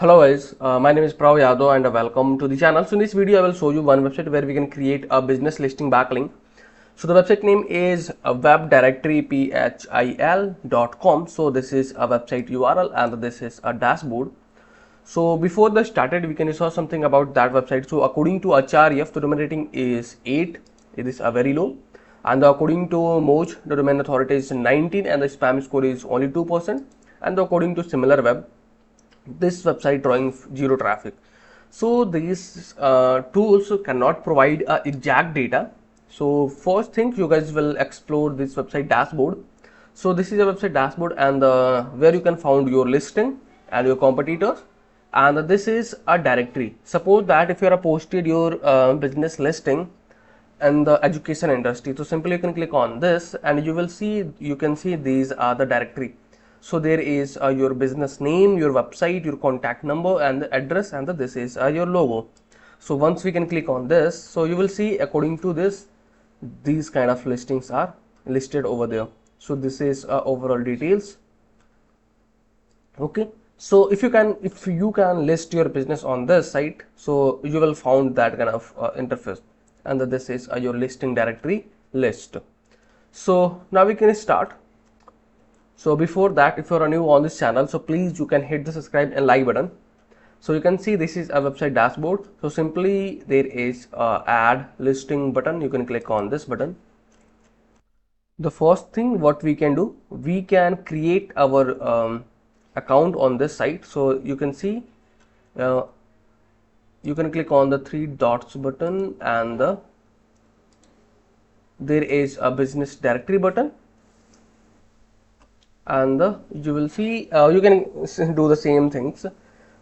Hello guys, my name is Prav Yadav and welcome to the channel. So in this video I will show you one website where we can create a business listing backlink. So the website name is webdirectoryphil.com. So this is a website URL and this is a dashboard. So before the started we can saw something about that website. So according to HRF the domain rating is 8, it is a very low, and according to Moj the domain authority is 19 and the spam score is only 2%, and according to SimilarWeb this website drawing zero traffic. So these tools cannot provide exact data. So first thing you guys will explore this website dashboard. So this is a website dashboard and where you can find your listing and your competitors, and this is a directory. Suppose that if you are posted your business listing in the education industry, so simply you can click on this and you can see these are the directory. So there is your business name, your website, your contact number and the address, and this is your logo. So once we can click on this, so you will see according to this these kind of listings are listed over there. So this is overall details. Okay, so if you can list your business on this site, so you will found that kind of interface, and this is your listing directory list. So now we can start. So before that, if you are new on this channel, so please you can hit the subscribe and like button. So you can see this is a website dashboard. So simply there is a add listing button. You can click on this button. The first thing what we can do, we can create our account on this site. So you can see you can click on the three dots button and there is a business directory button, and you will see you can do the same things.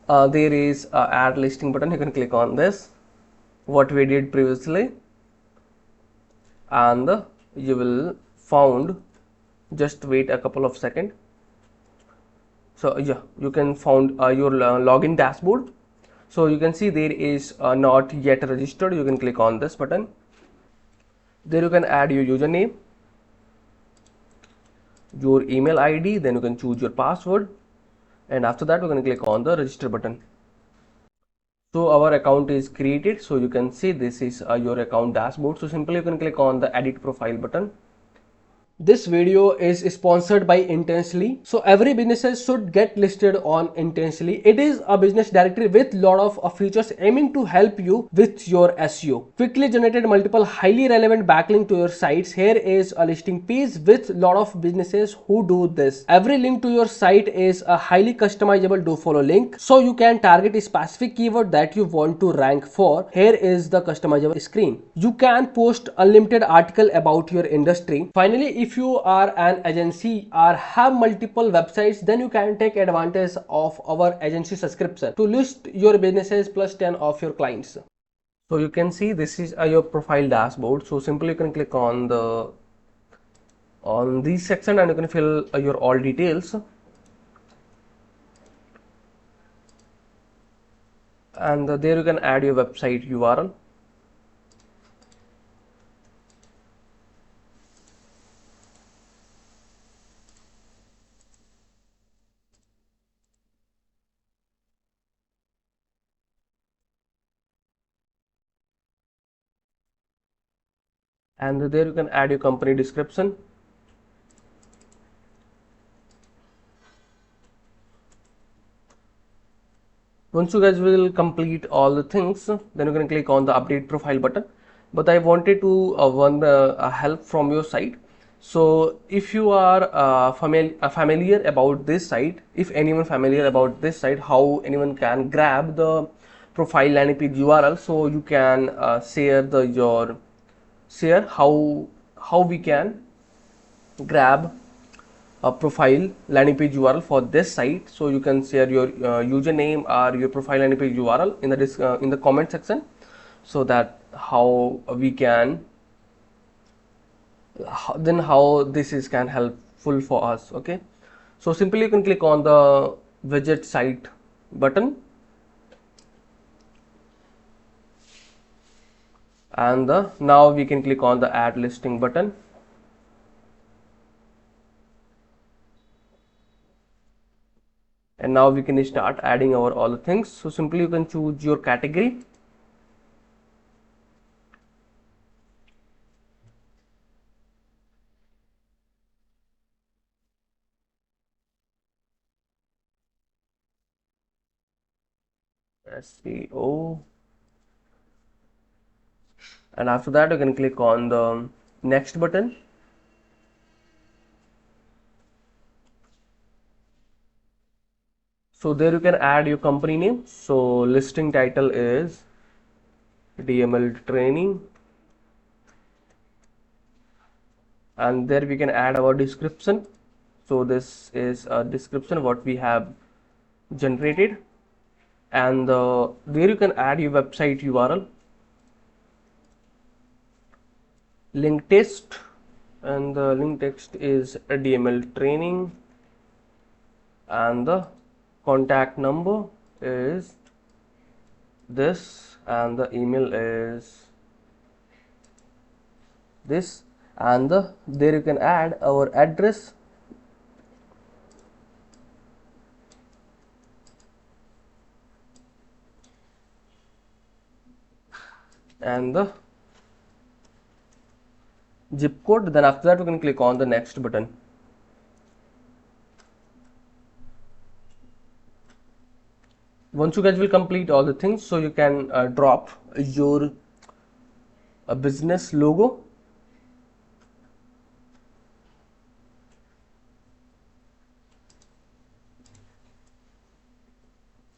There is a add listing button. You can click on this, what we did previously, and you will found, just wait a couple of seconds. So yeah, you can found your login dashboard. So you can see there is not yet registered. You can click on this button. There you can add your username, your email ID, then you can choose your password, and after that we're going to click on the register button. So our account is created. So you can see this is your account dashboard. So simply you can click on the edit profile button. This video is sponsored by Intensely. So every businesses should get listed on Intensely. It is a business directory with lot of features aiming to help you with your SEO. Quickly generated multiple highly relevant backlink to your sites. Here is a listing page with lot of businesses who do this. Every link to your site is a highly customizable do follow link. So you can target a specific keyword that you want to rank for. Here is the customizable screen. You can post unlimited article about your industry. Finally, if you are an agency or have multiple websites, then you can take advantage of our agency subscription to list your businesses plus 10 of your clients. So you can see this is your profile dashboard. So simply you can click on this section and you can fill your all details, and there you can add your website URL. And there you can add your company description. Once you guys will complete all the things, then you can click on the update profile button. But I wanted to want help from your side. So if you are familiar about this site, if anyone familiar about this site, how anyone can grab the profile landing page URL, so you can share how we can grab a profile landing page URL for this site. So you can share your username or your profile landing page URL in the comment section, so that how we can how this is can helpful for us. Okay, so simply you can click on the widget site button, and now we can click on the add listing button. and now we can start adding our all the things. So simply you can choose your category. SEO, and after that you can click on the next button. So there you can add your company name. So listing title is DML training, and there we can add our description. So this is a description what we have generated, and there you can add your website URL, link text, and the link text is a DML training, and the contact number is this, and the email is this, and there you can add our address, and the zip code. Then after that we can click on the next button. Once you guys will complete all the things, so you can drop your business logo,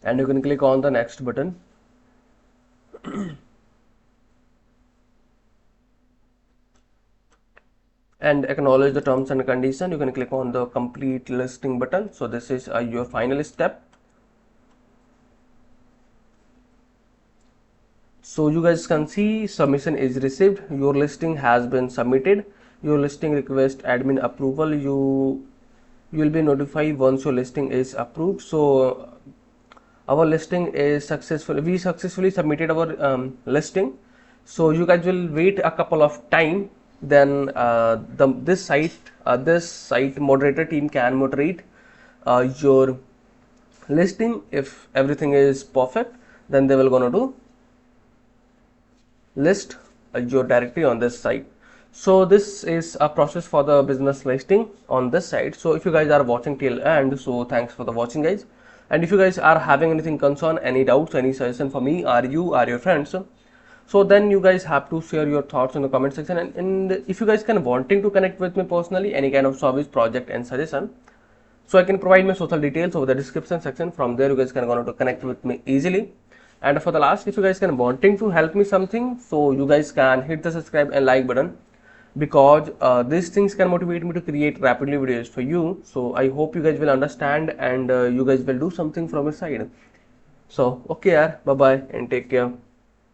and you can click on the next button. And acknowledge the terms and condition. You can click on the complete listing button. So this is your final step. So you guys can see submission is received, your listing has been submitted, your listing request admin approval. You will be notified once your listing is approved. So our listing is successful, we successfully submitted our listing. So you guys will wait a couple of time, then this site moderator team can moderate your listing. If everything is perfect, then they will gonna do list your directory on this site. So this is a process for the business listing on this site. So if you guys are watching till end, so thanks for the watching guys. And if you guys are having anything concern, any doubts, any suggestion for me or you or your friends, so then you guys have to share your thoughts in the comment section. And if you guys can wanting to connect with me personally, any kind of service, project and suggestion, so I can provide my social details over the description section. From there you guys can go to connect with me easily. And for the last, if you guys can wanting to help me something, so you guys can hit the subscribe and like button, because these things can motivate me to create rapidly videos for you. So I hope you guys will understand, and you guys will do something from your side. So okay, bye bye and take care.